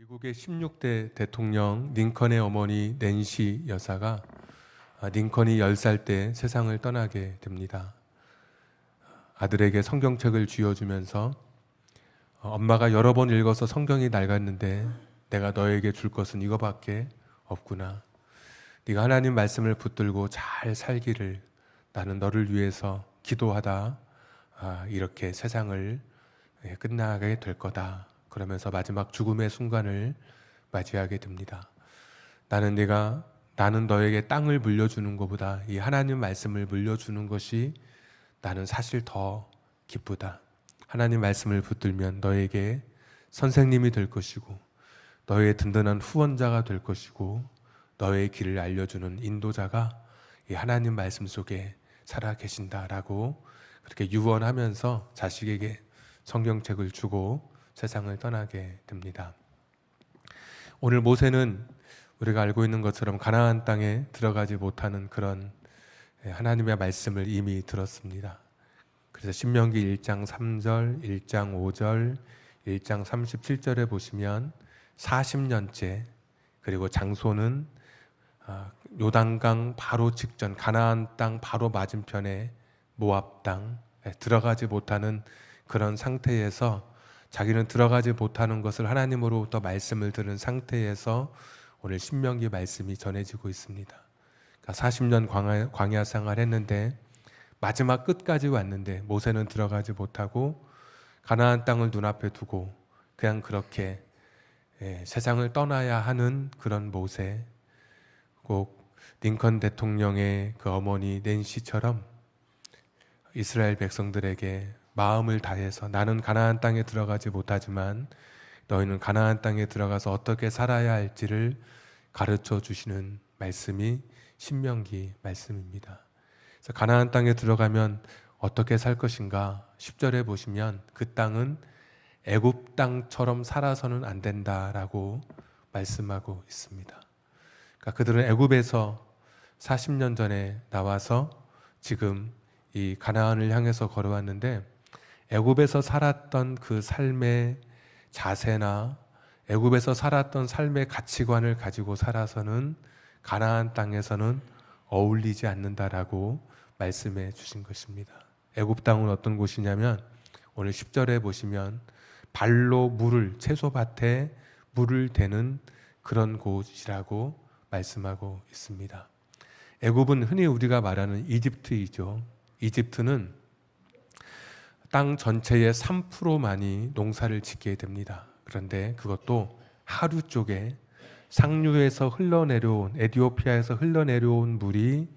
미국의 16대 대통령 링컨의 어머니 낸시 여사가 링컨이 10살 때 세상을 떠나게 됩니다. 아들에게 성경책을 쥐어주면서 엄마가 여러 번 읽어서 성경이 낡았는데 내가 너에게 줄 것은 이거밖에 없구나. 네가 하나님 말씀을 붙들고 잘 살기를 나는 너를 위해서 기도하다 이렇게 세상을 끝나게 될 거다. 그러면서 마지막 죽음의 순간을 맞이하게 됩니다. 나는 너에게 땅을 물려주는 것보다 이 하나님 말씀을 물려주는 것이 나는 사실 더 기쁘다. 하나님 말씀을 붙들면 너에게 선생님이 될 것이고 너의 든든한 후원자가 될 것이고 너의 길을 알려주는 인도자가 이 하나님 말씀 속에 살아 계신다라고 그렇게 유언하면서 자식에게 성경책을 주고 세상을 떠나게 됩니다. 오늘 모세는 우리가 알고 있는 것처럼 가나안 땅에 들어가지 못하는 그런 하나님의 말씀을 이미 들었습니다. 그래서 신명기 1장 3절, 1장 5절, 1장 37절에 보시면 40년째 그리고 장소는 요단강 바로 직전 가나안 땅 바로 맞은편에 모압 땅 들어가지 못하는 그런 상태에서 자기는 들어가지 못하는 것을 하나님으로부터 말씀을 들은 상태에서 오늘 신명기 말씀이 전해지고 있습니다. 그러니까 40년 광야 생활했는데 마지막 끝까지 왔는데 모세는 들어가지 못하고 가나안 땅을 눈앞에 두고 그냥 그렇게 세상을 떠나야 하는 그런 모세, 꼭 링컨 대통령의 그 어머니 낸시처럼 이스라엘 백성들에게 마음을 다해서 나는 가나안 땅에 들어가지 못하지만 너희는 가나안 땅에 들어가서 어떻게 살아야 할지를 가르쳐 주시는 말씀이 신명기 말씀입니다. 그래서 가나안 땅에 들어가면 어떻게 살 것인가 10절에 보시면 그 땅은 애굽 땅처럼 살아서는 안 된다라고 말씀하고 있습니다. 그러니까 그들은 애굽에서 40년 전에 나와서 지금 이 가나안을 향해서 걸어왔는데 애굽에서 살았던 그 삶의 자세나 애굽에서 살았던 삶의 가치관을 가지고 살아서는 가나안 땅에서는 어울리지 않는다라고 말씀해 주신 것입니다. 애굽 땅은 어떤 곳이냐면 오늘 10절에 보시면 발로 채소밭에 물을 대는 그런 곳이라고 말씀하고 있습니다. 애굽은 흔히 우리가 말하는 이집트이죠. 이집트는 땅 전체의 3%만이 농사를 짓게 됩니다. 그런데 그것도 하류 쪽에 상류에서 흘러내려온 에티오피아에서 흘러내려온 물이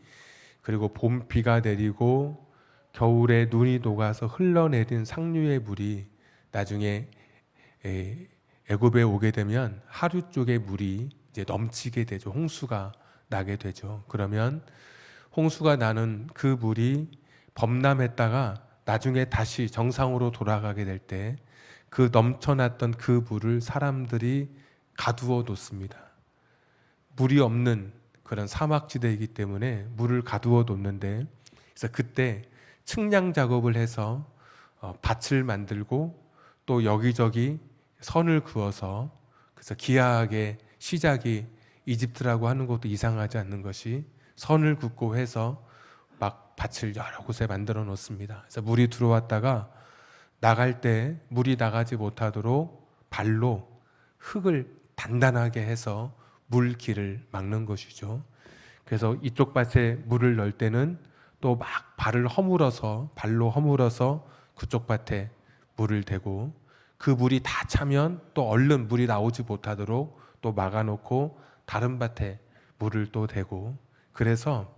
그리고 봄 비가 내리고 겨울에 눈이 녹아서 흘러내린 상류의 물이 나중에 애굽에 오게 되면 하류 쪽의 물이 이제 넘치게 되죠. 홍수가 나게 되죠. 그러면 홍수가 나는 그 물이 범람했다가 나중에 다시 정상으로 돌아가게 될 때 그 넘쳐났던 그 물을 사람들이 가두어 놓습니다. 물이 없는 그런 사막지대이기 때문에 물을 가두어 놓는데 그래서 그때 측량 작업을 해서 밭을 만들고 또 여기저기 선을 그어서 그래서 기하학의 시작이 이집트라고 하는 것도 이상하지 않는 것이 선을 긋고 해서 막 밭을 여러 곳에 만들어 놓습니다. 그래서 물이 들어왔다가 나갈 때 물이 나가지 못하도록 발로 흙을 단단하게 해서 물길을 막는 것이죠. 그래서 이쪽 밭에 물을 넣을 때는 또 막 발로 허물어서 그쪽 밭에 물을 대고 그 물이 다 차면 또 얼른 물이 나오지 못하도록 또 막아놓고 다른 밭에 물을 또 대고 그래서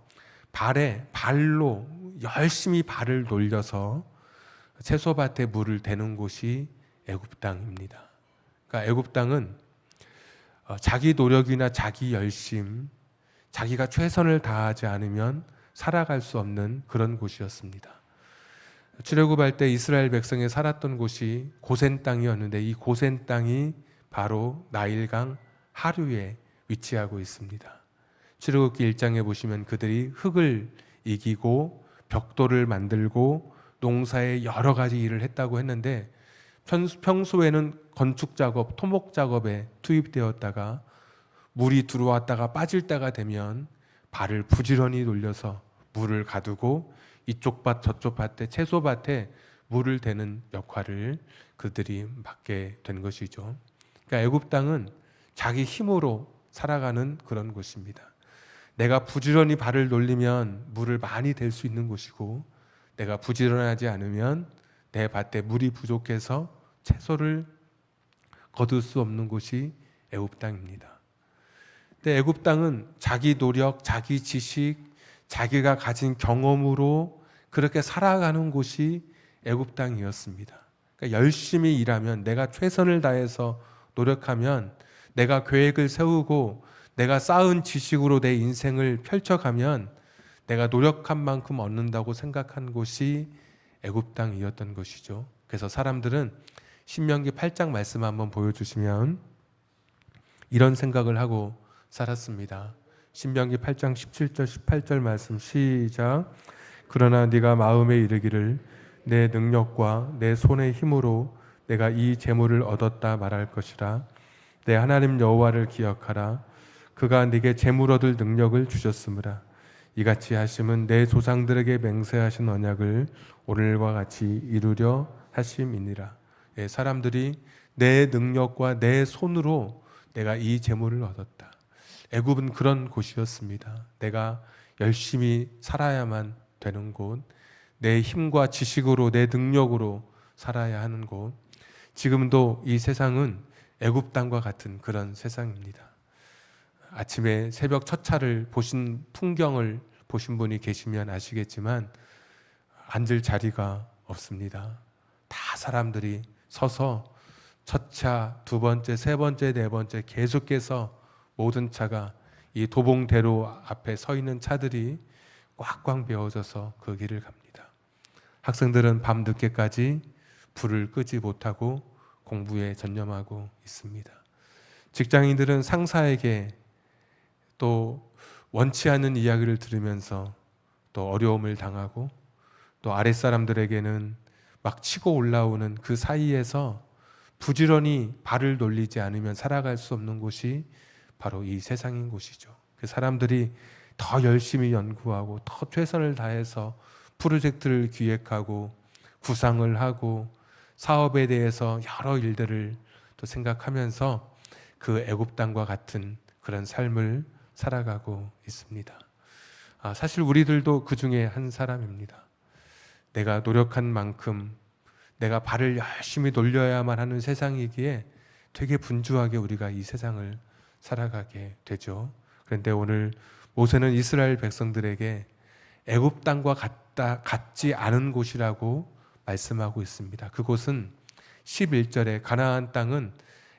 발로 열심히 발을 돌려서 채소밭에 물을 대는 곳이 애굽 땅입니다. 그러니까 애굽 땅은 자기 노력이나 자기 열심, 자기가 최선을 다하지 않으면 살아갈 수 없는 그런 곳이었습니다. 출애굽할 때 이스라엘 백성이 살았던 곳이 고센 땅이었는데 이 고센 땅이 바로 나일강 하류에 위치하고 있습니다. 출애굽기 1장에 보시면 그들이 흙을 이기고 벽돌을 만들고 농사에 여러 가지 일을 했다고 했는데 평소에는 건축 작업, 토목 작업에 투입되었다가 물이 들어왔다가 빠질 때가 되면 발을 부지런히 돌려서 물을 가두고 이쪽 밭 저쪽 밭에 채소밭에 물을 대는 역할을 그들이 맡게 된 것이죠. 그러니까 애굽 땅은 자기 힘으로 살아가는 그런 곳입니다. 내가 부지런히 발을 돌리면 물을 많이 댈 수 있는 곳이고, 내가 부지런하지 않으면 내 밭에 물이 부족해서 채소를 거둘 수 없는 곳이 애굽 땅입니다. 근데 애굽 땅은 자기 노력, 자기 지식, 자기가 가진 경험으로 그렇게 살아가는 곳이 애굽 땅이었습니다. 그러니까 열심히 일하면, 내가 최선을 다해서 노력하면, 내가 계획을 세우고 내가 쌓은 지식으로 내 인생을 펼쳐가면 내가 노력한 만큼 얻는다고 생각한 곳이 애굽 땅이었던 것이죠. 그래서 사람들은 신명기 8장 말씀 한번 보여주시면 이런 생각을 하고 살았습니다. 신명기 8장 17절 18절 말씀 시작. 그러나 네가 마음에 이르기를 내 능력과 내 손의 힘으로 내가 이 재물을 얻었다 말할 것이라. 내 하나님 여호와를 기억하라. 그가 네게 재물 얻을 능력을 주셨으므라. 이같이 하심은 내 조상들에게 맹세하신 언약을 오늘과 같이 이루려 하심이니라. 사람들이 내 능력과 내 손으로 내가 이 재물을 얻었다. 애굽은 그런 곳이었습니다. 내가 열심히 살아야만 되는 곳, 내 힘과 지식으로 내 능력으로 살아야 하는 곳. 지금도 이 세상은 애굽 땅과 같은 그런 세상입니다. 아침에 새벽 첫 차를 보신 풍경을 보신 분이 계시면 아시겠지만 앉을 자리가 없습니다. 다 사람들이 서서 첫 차, 두 번째, 세 번째, 네 번째 계속해서 모든 차가 이 도봉대로 앞에 서 있는 차들이 꽉꽉 메워져서 그 길을 갑니다. 학생들은 밤 늦게까지 불을 끄지 못하고 공부에 전념하고 있습니다. 직장인들은 상사에게 또 원치 않는 이야기를 들으면서 또 어려움을 당하고, 또 아랫사람들에게는 막 치고 올라오는 그 사이에서 부지런히 발을 돌리지 않으면 살아갈 수 없는 곳이 바로 이 세상인 곳이죠. 그 사람들이 더 열심히 연구하고 더 최선을 다해서 프로젝트를 기획하고 구상을 하고 사업에 대해서 여러 일들을 또 생각하면서 그 애굽 땅과 같은 그런 삶을 살아가고 있습니다. 사실 우리들도 그 중에 한 사람입니다. 내가 노력한 만큼 내가 발을 열심히 돌려야만 하는 세상이기에 되게 분주하게 우리가 이 세상을 살아가게 되죠. 그런데 오늘 모세는 이스라엘 백성들에게 애굽 땅과 같지 않은 곳이라고 말씀하고 있습니다. 그곳은 11절에 가나안 땅은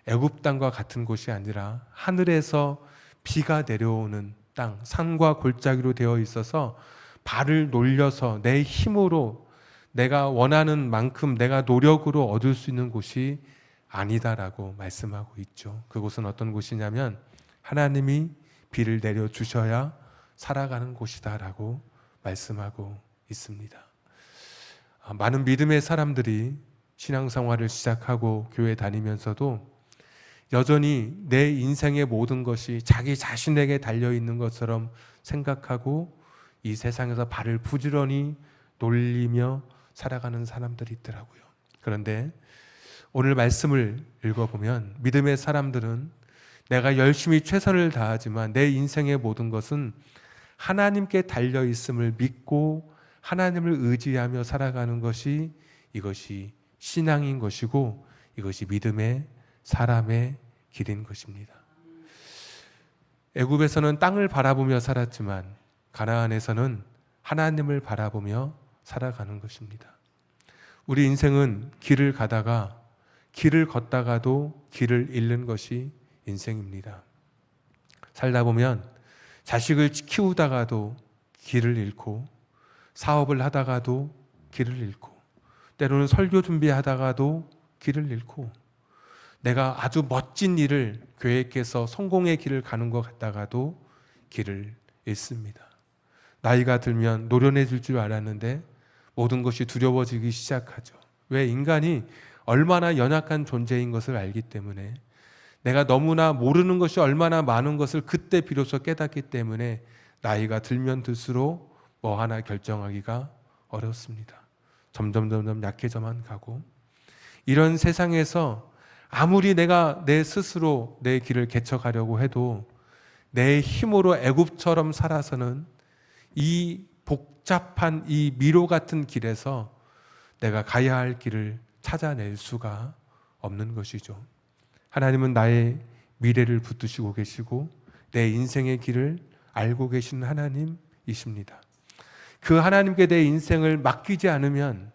애굽 땅과 같은 곳이 아니라 하늘에서 비가 내려오는 땅, 산과 골짜기로 되어 있어서 발을 놀려서 내 힘으로 내가 원하는 만큼 내가 노력으로 얻을 수 있는 곳이 아니다라고 말씀하고 있죠. 그곳은 어떤 곳이냐면 하나님이 비를 내려 주셔야 살아가는 곳이다라고 말씀하고 있습니다. 많은 믿음의 사람들이 신앙생활을 시작하고 교회 다니면서도 여전히 내 인생의 모든 것이 자기 자신에게 달려있는 것처럼 생각하고 이 세상에서 발을 부지런히 놀리며 살아가는 사람들이 있더라고요. 그런데 오늘 말씀을 읽어보면 믿음의 사람들은 내가 열심히 최선을 다하지만 내 인생의 모든 것은 하나님께 달려있음을 믿고 하나님을 의지하며 살아가는 것이 이것이 신앙인 것이고 이것이 믿음의 사람의 길인 것입니다. 애굽에서는 땅을 바라보며 살았지만 가나안에서는 하나님을 바라보며 살아가는 것입니다. 우리 인생은 길을 가다가 길을 걷다가도 길을 잃는 것이 인생입니다. 살다 보면 자식을 키우다가도 길을 잃고 사업을 하다가도 길을 잃고 때로는 설교 준비하다가도 길을 잃고 내가 아주 멋진 일을 계획해서 성공의 길을 가는 것 같다가도 길을 잃습니다. 나이가 들면 노련해질 줄 알았는데 모든 것이 두려워지기 시작하죠. 왜? 인간이 얼마나 연약한 존재인 것을 알기 때문에, 내가 너무나 모르는 것이 얼마나 많은 것을 그때 비로소 깨닫기 때문에 나이가 들면 들수록 뭐 하나 결정하기가 어렵습니다. 점점 약해져만 가고, 이런 세상에서 아무리 내가 내 스스로 내 길을 개척하려고 해도 내 힘으로 애굽처럼 살아서는 이 복잡한 이 미로 같은 길에서 내가 가야 할 길을 찾아낼 수가 없는 것이죠. 하나님은 나의 미래를 붙드시고 계시고 내 인생의 길을 알고 계시는 하나님이십니다. 그 하나님께 내 인생을 맡기지 않으면,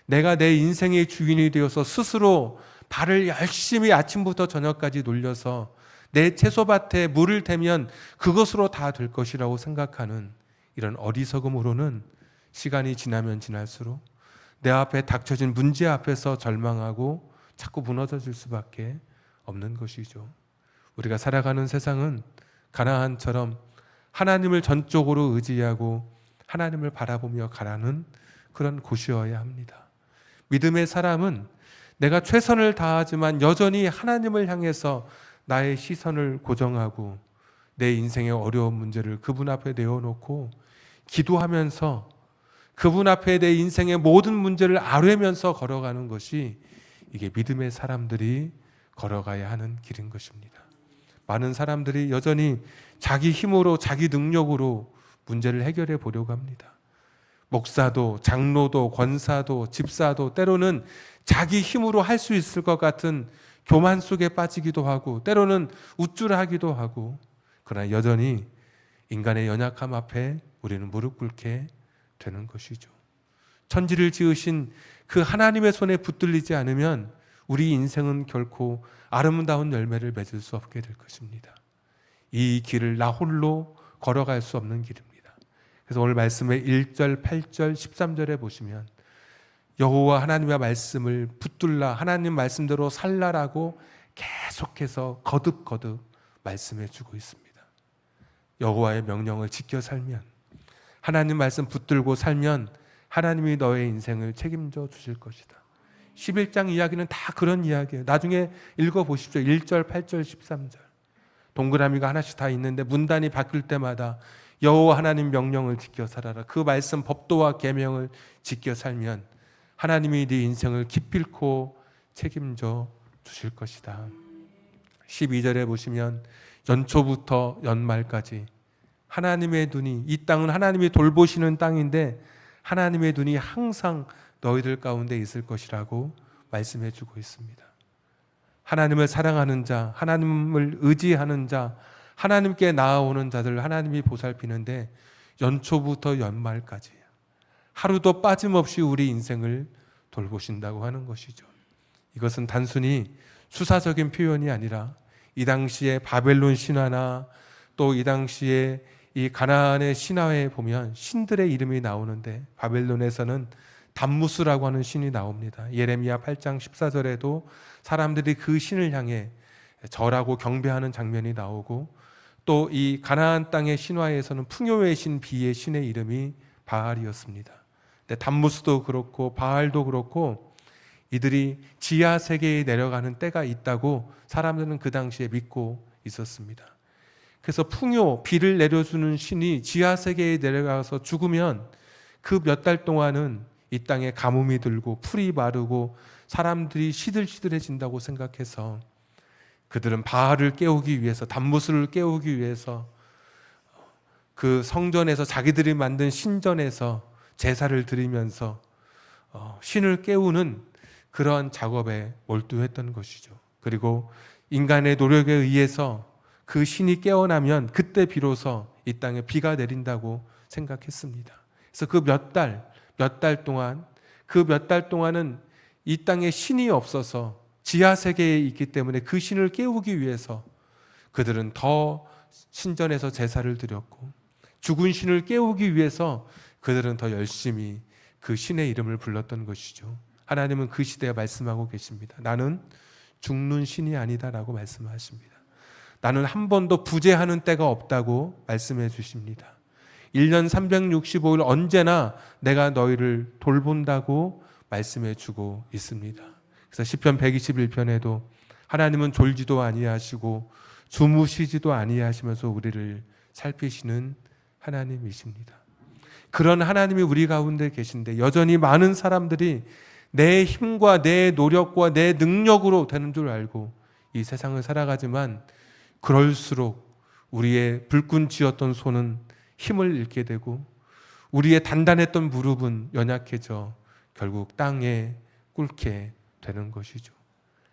내가 내 인생의 주인이 되어서 스스로 발을 열심히 아침부터 저녁까지 놀려서 내 채소밭에 물을 대면 그것으로 다 될 것이라고 생각하는 이런 어리석음으로는 시간이 지나면 지날수록 내 앞에 닥쳐진 문제 앞에서 절망하고 자꾸 무너질 수밖에 없는 것이죠. 우리가 살아가는 세상은 가나안처럼 하나님을 전적으로 의지하고 하나님을 바라보며 가라는 그런 곳이어야 합니다. 믿음의 사람은 내가 최선을 다하지만 여전히 하나님을 향해서 나의 시선을 고정하고 내 인생의 어려운 문제를 그분 앞에 내어놓고 기도하면서 그분 앞에 내 인생의 모든 문제를 아뢰면서 걸어가는 것이, 이게 믿음의 사람들이 걸어가야 하는 길인 것입니다. 많은 사람들이 여전히 자기 힘으로 자기 능력으로 문제를 해결해 보려고 합니다. 목사도 장로도 권사도 집사도 때로는 자기 힘으로 할 수 있을 것 같은 교만 속에 빠지기도 하고 때로는 우쭐하기도 하고, 그러나 여전히 인간의 연약함 앞에 우리는 무릎 꿇게 되는 것이죠. 천지를 지으신 그 하나님의 손에 붙들리지 않으면 우리 인생은 결코 아름다운 열매를 맺을 수 없게 될 것입니다. 이 길을 나 홀로 걸어갈 수 없는 길입니다. 그래서 오늘 말씀의 1절, 8절, 13절에 보시면 여호와 하나님의 말씀을 붙들라, 하나님 말씀대로 살라라고 계속해서 거듭거듭 말씀해 주고 있습니다. 여호와의 명령을 지켜 살면, 하나님 말씀 붙들고 살면 하나님이 너의 인생을 책임져 주실 것이다. 11장 이야기는 다 그런 이야기예요. 나중에 읽어보십시오. 1절, 8절, 13절. 동그라미가 하나씩 다 있는데 문단이 바뀔 때마다 여호와 하나님 명령을 지켜 살아라. 그 말씀 법도와 계명을 지켜 살면 하나님이 네 인생을 기필코 책임져 주실 것이다. 12절에 보시면 연초부터 연말까지 하나님의 눈이, 이 땅은 하나님이 돌보시는 땅인데 하나님의 눈이 항상 너희들 가운데 있을 것이라고 말씀해 주고 있습니다. 하나님을 사랑하는 자, 하나님을 의지하는 자, 하나님께 나아오는 자들 하나님이 보살피는데 연초부터 연말까지 하루도 빠짐없이 우리 인생을 돌보신다고 하는 것이죠. 이것은 단순히 수사적인 표현이 아니라 이 당시에 바벨론 신화나 또 이 당시에 이 가나안의 신화에 보면 신들의 이름이 나오는데 바벨론에서는 담무스라고 하는 신이 나옵니다. 예레미야 8장 14절에도 사람들이 그 신을 향해 절하고 경배하는 장면이 나오고, 또 이 가나안 땅의 신화에서는 풍요의 신 비의 신의 이름이 바알이었습니다. 근데 담무스도 그렇고 바알도 그렇고 이들이 지하 세계에 내려가는 때가 있다고 사람들은 그 당시에 믿고 있었습니다. 그래서 풍요, 비를 내려주는 신이 지하 세계에 내려가서 죽으면 그 몇 달 동안은 이 땅에 가뭄이 들고 풀이 마르고 사람들이 시들시들해진다고 생각해서 그들은 바알을 깨우기 위해서, 담무스를 깨우기 위해서 그 성전에서 자기들이 만든 신전에서 제사를 드리면서 신을 깨우는 그러한 작업에 몰두했던 것이죠. 그리고 인간의 노력에 의해서 그 신이 깨어나면 그때 비로소 이 땅에 비가 내린다고 생각했습니다. 그래서 그 몇 달 동안, 그 몇 달 동안은 이 땅에 신이 없어서 지하 세계에 있기 때문에 그 신을 깨우기 위해서 그들은 더 신전에서 제사를 드렸고, 죽은 신을 깨우기 위해서 그들은 더 열심히 그 신의 이름을 불렀던 것이죠. 하나님은 그 시대에 말씀하고 계십니다. 나는 죽는 신이 아니다라고 말씀하십니다. 나는 한 번도 부재하는 때가 없다고 말씀해 주십니다. 1년 365일 언제나 내가 너희를 돌본다고 말씀해 주고 있습니다. 그래서 시편 121편에도 하나님은 졸지도 아니하시고 주무시지도 아니하시면서 우리를 살피시는 하나님이십니다. 그런 하나님이 우리 가운데 계신데 여전히 많은 사람들이 내 힘과 내 노력과 내 능력으로 되는 줄 알고 이 세상을 살아가지만 그럴수록 우리의 불끈 쥐었던 손은 힘을 잃게 되고 우리의 단단했던 무릎은 연약해져 결국 땅에 꿇게 되는 것이죠.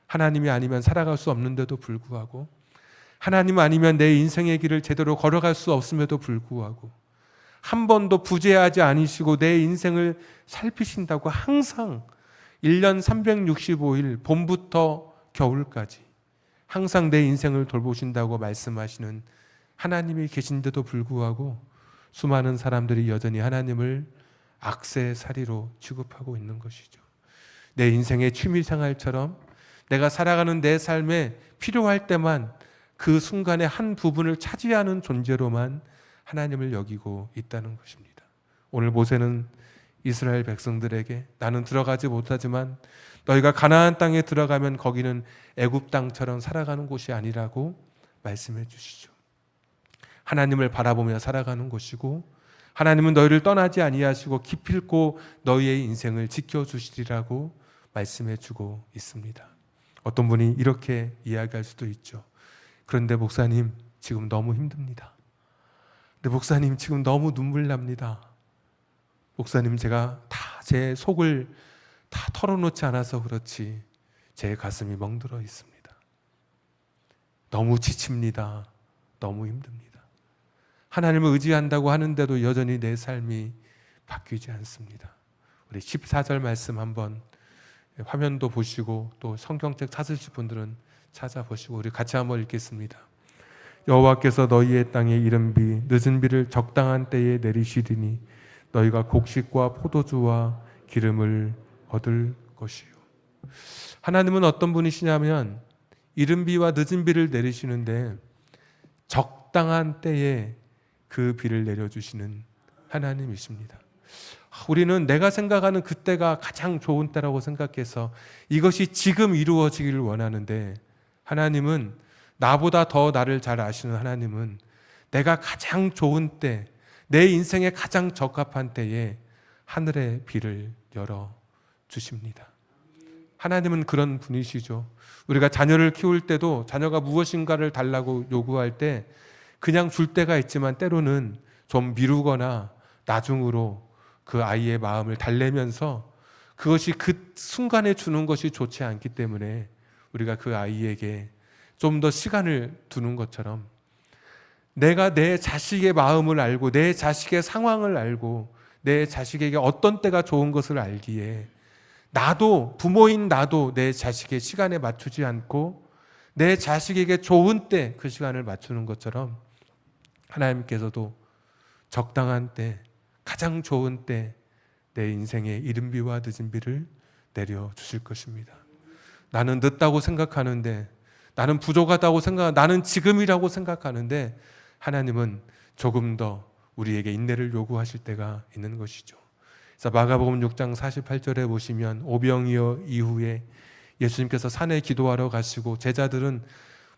하나님이 아니면 살아갈 수 없는데도 불구하고, 하나님 아니면 내 인생의 길을 제대로 걸어갈 수 없음에도 불구하고, 한 번도 부재하지 않으시고 내 인생을 살피신다고 항상 1년 365일 봄부터 겨울까지 항상 내 인생을 돌보신다고 말씀하시는 하나님이 계신데도 불구하고 수많은 사람들이 여전히 하나님을 악세사리로 취급하고 있는 것이죠. 내 인생의 취미생활처럼 내가 살아가는 내 삶에 필요할 때만 그 순간의 한 부분을 차지하는 존재로만 하나님을 여기고 있다는 것입니다. 오늘 모세는 이스라엘 백성들에게 나는 들어가지 못하지만 너희가 가나안 땅에 들어가면 거기는 애굽 땅처럼 살아가는 곳이 아니라고 말씀해 주시죠. 하나님을 바라보며 살아가는 곳이고 하나님은 너희를 떠나지 아니하시고 기필코 너희의 인생을 지켜주시리라고 말씀해 주고 있습니다. 어떤 분이 이렇게 이야기할 수도 있죠. 그런데 목사님 지금 너무 힘듭니다. 근데 목사님 지금 너무 눈물 납니다. 목사님 제가 다 제 속을 다 털어놓지 않아서 그렇지 제 가슴이 멍들어 있습니다. 너무 지칩니다. 너무 힘듭니다. 하나님을 의지한다고 하는데도 여전히 내 삶이 바뀌지 않습니다. 우리 14절 말씀 한번 화면도 보시고 또 성경책 찾으실 분들은 찾아보시고 우리 같이 한번 읽겠습니다. 여호와께서 너희의 땅에 이른 비 늦은 비를 적당한 때에 내리시리니 너희가 곡식과 포도주와 기름을 얻을 것이요. 하나님은 어떤 분이시냐면 이른 비와 늦은 비를 내리시는데 적당한 때에 그 비를 내려주시는 하나님이십니다. 우리는 내가 생각하는 그때가 가장 좋은 때라고 생각해서 이것이 지금 이루어지기를 원하는데 하나님은 나보다 더 나를 잘 아시는 하나님은 내가 가장 좋은 때, 내 인생에 가장 적합한 때에 하늘의 비를 열어 주십니다. 하나님은 그런 분이시죠. 우리가 자녀를 키울 때도 자녀가 무엇인가를 달라고 요구할 때 그냥 줄 때가 있지만 때로는 좀 미루거나 나중으로 그 아이의 마음을 달래면서 그것이 그 순간에 주는 것이 좋지 않기 때문에 우리가 그 아이에게 좀 더 시간을 두는 것처럼 내가 내 자식의 마음을 알고 내 자식의 상황을 알고 내 자식에게 어떤 때가 좋은 것을 알기에 나도 부모인 나도 내 자식의 시간에 맞추지 않고 내 자식에게 좋은 때 그 시간을 맞추는 것처럼 하나님께서도 적당한 때 가장 좋은 때 내 인생에 이른 비와 늦은 비를 내려주실 것입니다. 나는 늦다고 생각하는데 나는 부족하다고 나는 지금이라고 생각하는데 하나님은 조금 더 우리에게 인내를 요구하실 때가 있는 것이죠. 그래서 마가복음 6장 48절에 보시면 오병이어 이후에 예수님께서 산에 기도하러 가시고 제자들은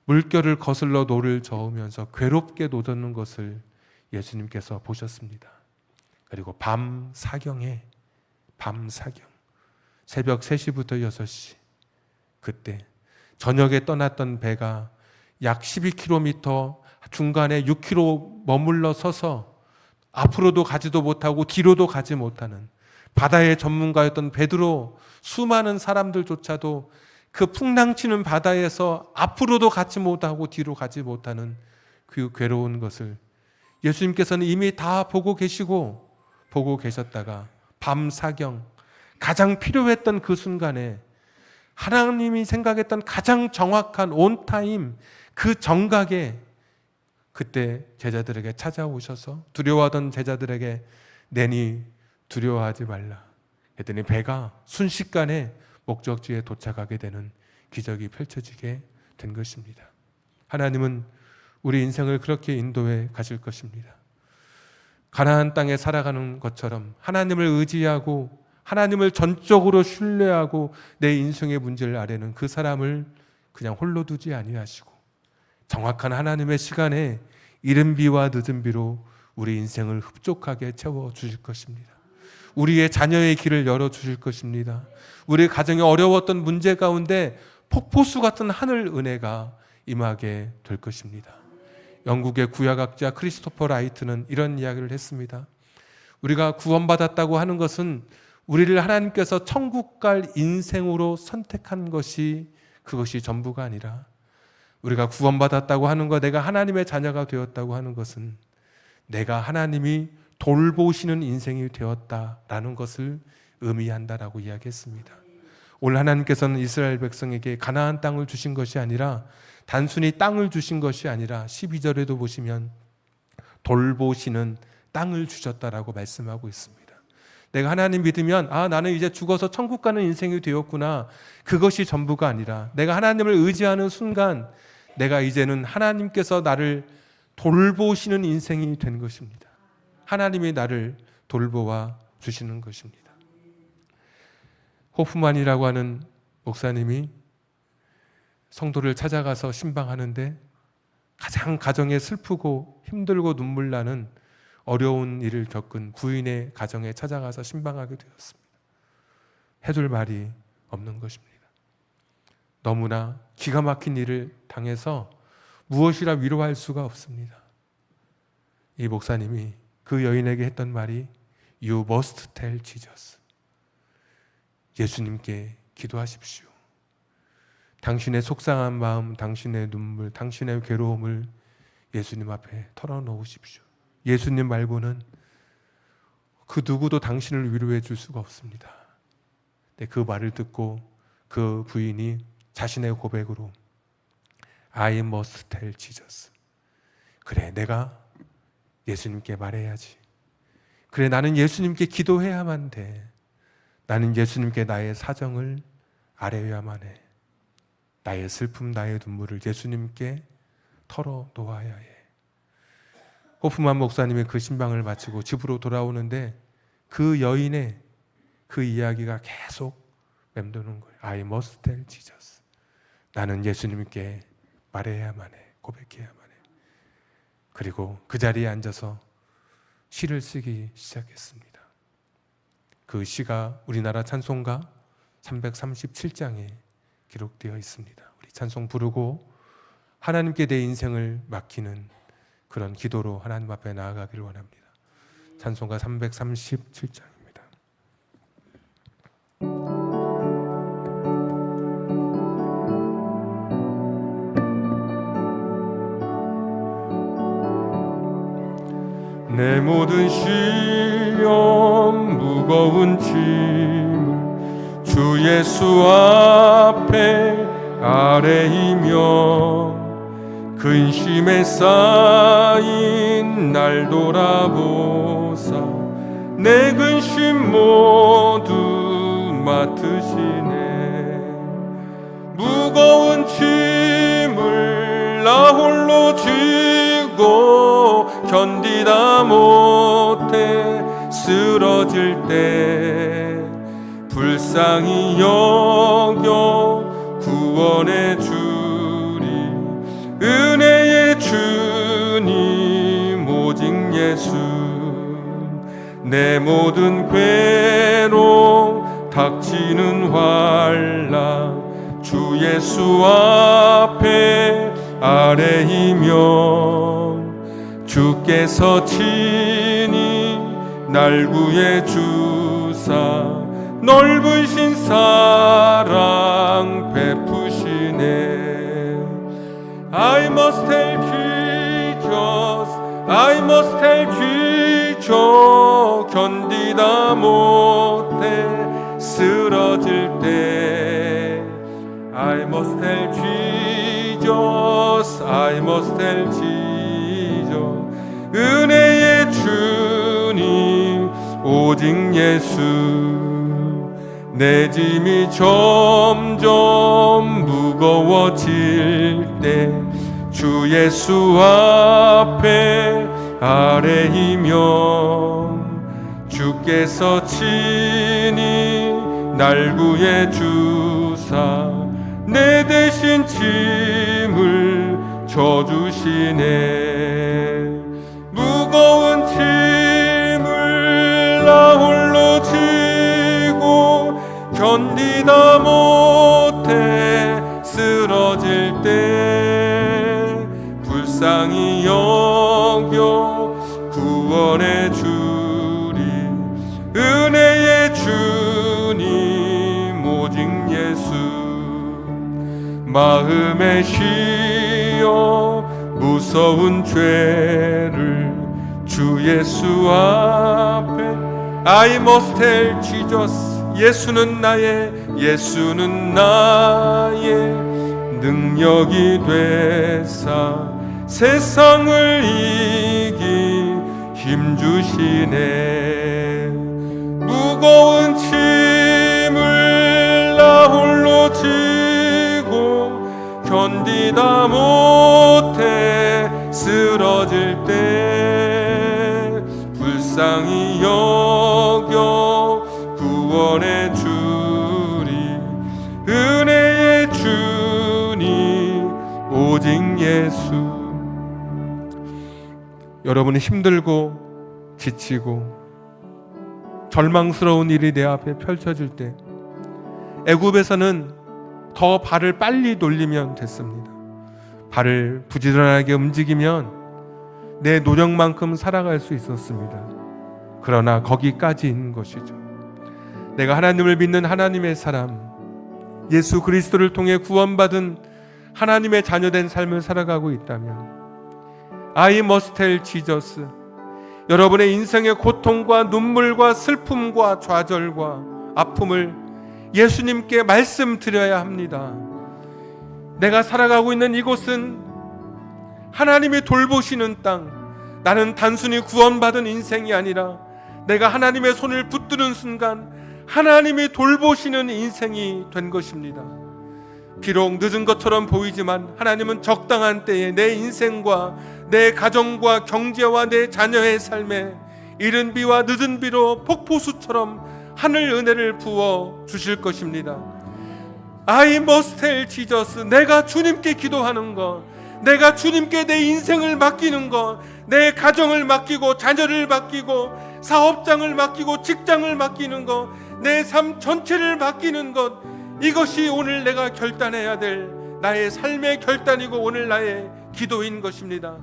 물결을 거슬러 노를 저으면서 괴롭게 노젓는 것을 예수님께서 보셨습니다. 그리고 밤 사경 새벽 3시부터 6시 그때 저녁에 떠났던 배가 약 12km 중간에 6km 머물러 서서 앞으로도 가지도 못하고 뒤로도 가지 못하는 바다의 전문가였던 베드로 수많은 사람들조차도 그 풍랑치는 바다에서 앞으로도 가지 못하고 뒤로 가지 못하는 그 괴로운 것을 예수님께서는 이미 다 보고 계셨다가 밤 사경 가장 필요했던 그 순간에 하나님이 생각했던 가장 정확한 온타임 그 정각에 그때 제자들에게 찾아오셔서 두려워하던 제자들에게 내니 두려워하지 말라 했더니 배가 순식간에 목적지에 도착하게 되는 기적이 펼쳐지게 된 것입니다. 하나님은 우리 인생을 그렇게 인도해 가실 것입니다. 가나안 땅에 살아가는 것처럼 하나님을 의지하고 하나님을 전적으로 신뢰하고 내 인생의 문제를 아뢰는 그 사람을 그냥 홀로 두지 아니하시고 정확한 하나님의 시간에 이른 비와 늦은 비로 우리 인생을 흡족하게 채워주실 것입니다. 우리의 자녀의 길을 열어주실 것입니다. 우리 가정에 어려웠던 문제 가운데 폭포수 같은 하늘 은혜가 임하게 될 것입니다. 영국의 구약학자 크리스토퍼 라이트는 이런 이야기를 했습니다. 우리가 구원받았다고 하는 것은 우리를 하나님께서 천국 갈 인생으로 선택한 것이 그것이 전부가 아니라 우리가 구원받았다고 하는 것, 내가 하나님의 자녀가 되었다고 하는 것은 내가 하나님이 돌보시는 인생이 되었다라는 것을 의미한다라고 이야기했습니다. 오늘 하나님께서는 이스라엘 백성에게 가나안 땅을 주신 것이 아니라 단순히 땅을 주신 것이 아니라 12절에도 보시면 돌보시는 땅을 주셨다라고 말씀하고 있습니다. 내가 하나님 믿으면 나는 이제 죽어서 천국 가는 인생이 되었구나. 그것이 전부가 아니라 내가 하나님을 의지하는 순간 내가 이제는 하나님께서 나를 돌보시는 인생이 된 것입니다. 하나님이 나를 돌보아 주시는 것입니다. 호프만이라고 하는 목사님이 성도를 찾아가서 신방하는데 가장 가정에 슬프고 힘들고 눈물 나는 어려운 일을 겪은 부인의 가정에 찾아가서 신방하게 되었습니다. 해줄 말이 없는 것입니다. 너무나 기가 막힌 일을 당해서 무엇이라 위로할 수가 없습니다. 이 목사님이 그 여인에게 했던 말이 You must tell Jesus. 예수님께 기도하십시오. 당신의 속상한 마음, 당신의 눈물, 당신의 괴로움을 예수님 앞에 털어놓으십시오. 예수님 말고는 그 누구도 당신을 위로해 줄 수가 없습니다. 그 말을 듣고 그 부인이 자신의 고백으로 I must tell Jesus. 그래, 내가 예수님께 말해야지. 그래, 나는 예수님께 기도해야만 돼. 나는 예수님께 나의 사정을 아뢰야만 해. 나의 슬픔, 나의 눈물을 예수님께 털어놓아야 해. 호프만 목사님이 그 신방을 마치고 집으로 돌아오는데 그 여인의 그 이야기가 계속 맴도는 거예요. I must tell Jesus. 나는 예수님께 말해야만 해. 고백해야만 해. 그리고 그 자리에 앉아서 시를 쓰기 시작했습니다. 그 시가 우리나라 찬송가 337장에 기록되어 있습니다. 우리 찬송 부르고 하나님께 내 인생을 맡기는 그런 기도로 하나님 앞에 나아가기를 원합니다. 찬송가 337장입니다. 내 모든 시험 무거운 짐을 주 예수 앞에 아뢰이며 근심에 쌓인 날 돌아보사 내 근심 모두 맡으시네. 무거운 짐을 나 홀로 지고 견디다 못해 쓰러질 때 불쌍히 여겨 구원해 주리. 은혜의 주님 오직 예수. 내 모든 괴로움 닥치는 환난 주 예수 앞에 아뢰이며 주께서 친히 날 구해 주사 넓으신 사랑 베푸시네. I must tell Jesus, I must tell Jesus. 견디다 못해 쓰러질 때 I must tell Jesus, I must tell Jesus. 은혜의 주님 오직 예수. 내 짐이 점점 무거워질 때 주 예수 앞에 아뢰이며 주께서 친히 날 구해 주사 내 대신 짐을 져주시네. 무거운 짐을 나 홀로 지고 견디다 못해 쓰러질 때 불쌍히 여겨 구원해 주리. 은혜의 주님 오직 예수. 마음에 쉬어 무서운 죄를 주 예수 앞에 I must tell Jesus. 예수는 나의 능력이 되사 세상을 이기 힘주시네. 무거운 짐을 나 홀로 지고 견디다 못해 쓰러질 때 불쌍히 여겨 구원해 주리. 은혜의 주님 오직 예수. 여러분이 힘들고 지치고 절망스러운 일이 내 앞에 펼쳐질 때 애굽에서는 더 발을 빨리 돌리면 됐습니다. 발을 부지런하게 움직이면 내 노력만큼 살아갈 수 있었습니다. 그러나 거기까지인 것이죠. 내가 하나님을 믿는 하나님의 사람, 예수 그리스도를 통해 구원받은 하나님의 자녀된 삶을 살아가고 있다면 I must tell Jesus. 여러분의 인생의 고통과 눈물과 슬픔과 좌절과 아픔을 예수님께 말씀드려야 합니다. 내가 살아가고 있는 이곳은 하나님이 돌보시는 땅. 나는 단순히 구원받은 인생이 아니라 내가 하나님의 손을 붙드는 순간 하나님이 돌보시는 인생이 된 것입니다. 비록 늦은 것처럼 보이지만 하나님은 적당한 때에 내 인생과 내 가정과 경제와 내 자녀의 삶에 이른 비와 늦은 비로 폭포수처럼 하늘 은혜를 부어 주실 것입니다. I must tell Jesus. 내가 주님께 기도하는 것, 내가 주님께 내 인생을 맡기는 것, 내 가정을 맡기고 자녀를 맡기고 사업장을 맡기고 직장을 맡기는 것, 내 삶 전체를 맡기는 것, 이것이 오늘 내가 결단해야 될 나의 삶의 결단이고 오늘 나의 기도인 것입니다.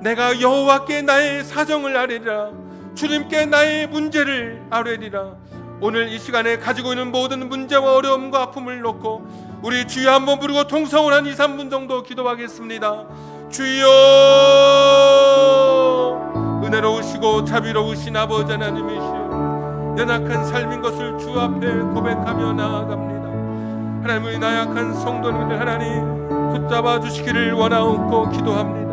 내가 여호와께 나의 사정을 아뢰리라. 주님께 나의 문제를 아뢰리라. 오늘 이 시간에 가지고 있는 모든 문제와 어려움과 아픔을 놓고 우리 주여 한번 부르고 통성을 한 2, 3분 정도 기도하겠습니다. 주여, 은혜로우시고 자비로우신 아버지 하나님이시여, 연약한 삶인 것을 주 앞에 고백하며 나아갑니다. 하나님의 나약한 성도님들 하나님 붙잡아 주시기를 원하옵고 기도합니다.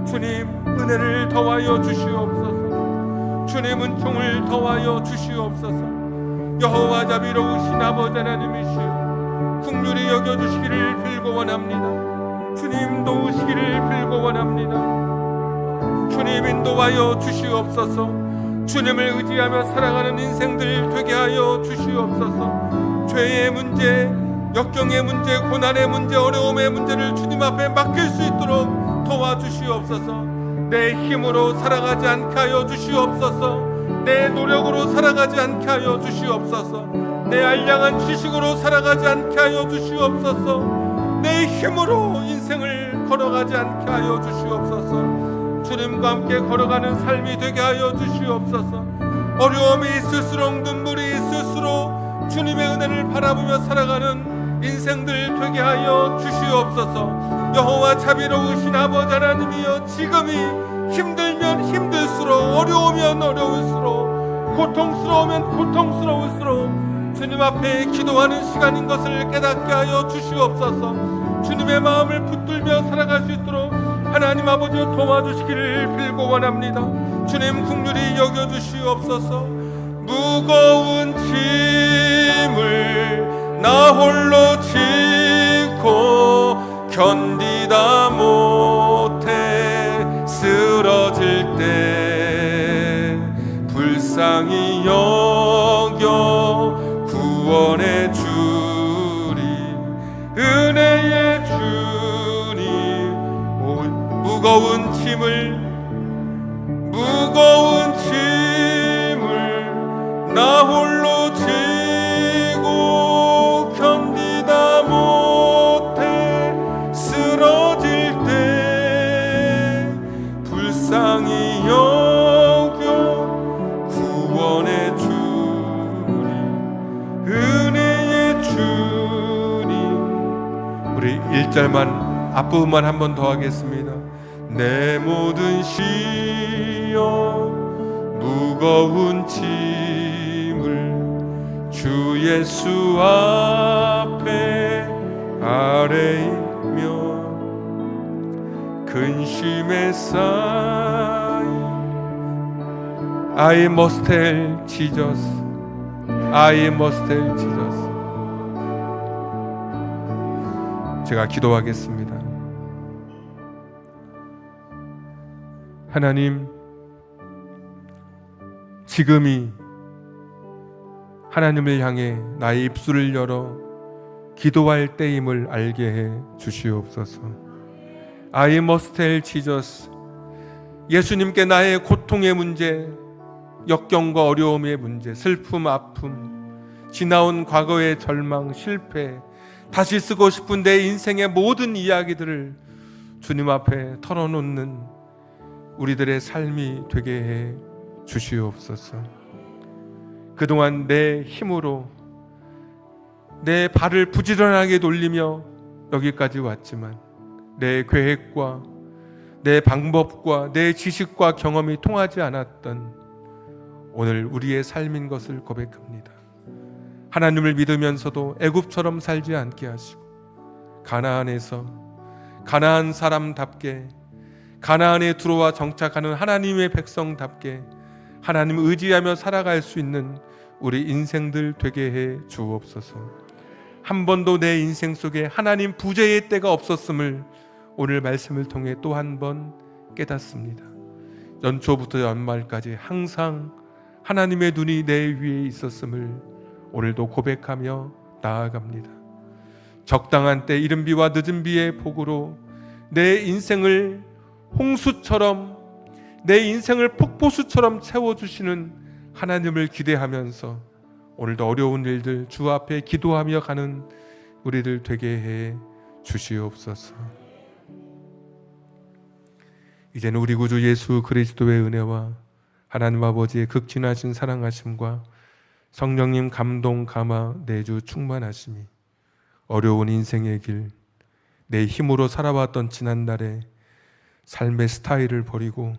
주님, 은혜를 더하여 주시옵소서. 주님, 은총을 더하여 주시옵소서. 여호와 자비로우신 아버지 하나님이시여, 긍휼히 여겨주시기를 빌고 원합니다. 주님, 도우시기를 빌고 원합니다. 주님, 인도하여 주시옵소서. 주님을 의지하며 살아가는 인생들 되게 하여 주시옵소서. 죄의 문제, 역경의 문제, 고난의 문제, 어려움의 문제를 주님 앞에 맡길 수 있도록 도와주시옵소서. 내 힘으로 살아가지 않게 하여 주시옵소서. 내 노력으로 살아가지 않게 하여 주시옵소서. 내 알량한 지식으로 살아가지 않게 하여 주시옵소서. 내 힘으로 인생을 걸어가지 않게 하여 주시옵소서. 주님과 함께 걸어가는 삶이 되게 하여 주시옵소서. 어려움이 있을수록 눈물이 있을수록 주님의 은혜를 바라보며 살아가는 인생들 되게 하여 주시옵소서. 여호와 자비로우신 아버지 하나님이여, 지금이 힘들면 힘들수록, 어려우면 어려울수록, 고통스러우면 고통스러울수록 주님 앞에 기도하는 시간인 것을 깨닫게 하여 주시옵소서. 주님의 마음을 붙들며 살아갈 수 있도록 하나님 아버지 도와주시기를 빌고 원합니다. 주님, 긍휼히 여겨주시옵소서. 무거운 짐을 나 홀로 지고 견디다 못해 쓰러질 때 불쌍히 불쌍히 여겨 구원해 주리. 은혜의 주님, 무거운 짐을 나 홀로 지고 견디다 못해 쓰러질 때 불쌍히 여겨 구원해 주리. 은혜의 주님. 우리 1절만 앞부분만 한 번 더 하겠습니다. 내 모든 시여 무거운 짐을 주 예수 앞에 아뢰이며 근심에 쌓인 I must tell Jesus, I must tell Jesus. 제가 기도하겠습니다. 하나님, 지금이 하나님을 향해 나의 입술을 열어 기도할 때임을 알게 해 주시옵소서. I must tell Jesus. 예수님께 나의 고통의 문제, 역경과 어려움의 문제, 슬픔, 아픔, 지나온 과거의 절망, 실패, 다시 쓰고 싶은 내 인생의 모든 이야기들을 주님 앞에 털어놓는 우리들의 삶이 되게 해 주시옵소서. 그동안 내 힘으로 내 발을 부지런하게 돌리며 여기까지 왔지만 내 계획과 내 방법과 내 지식과 경험이 통하지 않았던 오늘 우리의 삶인 것을 고백합니다. 하나님을 믿으면서도 애굽처럼 살지 않게 하시고 가나안에서 가나안 사람답게 가나안에 들어와 정착하는 하나님의 백성답게 하나님을 의지하며 살아갈 수 있는 우리 인생들 되게 해 주옵소서. 한 번도 내 인생 속에 하나님 부재의 때가 없었음을 오늘 말씀을 통해 또 한 번 깨닫습니다. 연초부터 연말까지 항상 하나님의 눈이 내 위에 있었음을 오늘도 고백하며 나아갑니다. 적당한 때 이른 비와 늦은 비의 복으로 내 인생을 홍수처럼, 내 인생을 폭포수처럼 채워주시는 하나님을 기대하면서 오늘도 어려운 일들 주 앞에 기도하며 가는 우리들 되게 해 주시옵소서. 이제는 우리 구주 예수 그리스도의 은혜와 하나님 아버지의 극진하신 사랑하심과 성령님 감동 감화 내주 충만하심이 어려운 인생의 길, 내 힘으로 살아왔던 지난날에 삶의 스타일을 버리고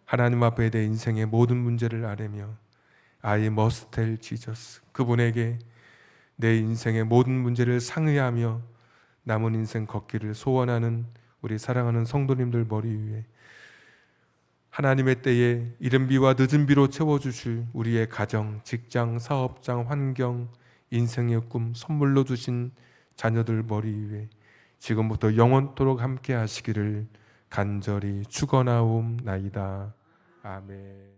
하나님 앞에 내 인생의 모든 문제를 아뢰며 I must tell Jesus, 그분에게 내 인생의 모든 문제를 상의하며 남은 인생 걷기를 소원하는 우리 사랑하는 성도님들 머리 위에 하나님의 때에 이른 비와 늦은 비로 채워주실 우리의 가정, 직장, 사업장, 환경, 인생의 꿈 선물로 주신 자녀들 머리 위에 지금부터 영원토록 함께 하시기를 간절히 축원하옵나이다. 아멘.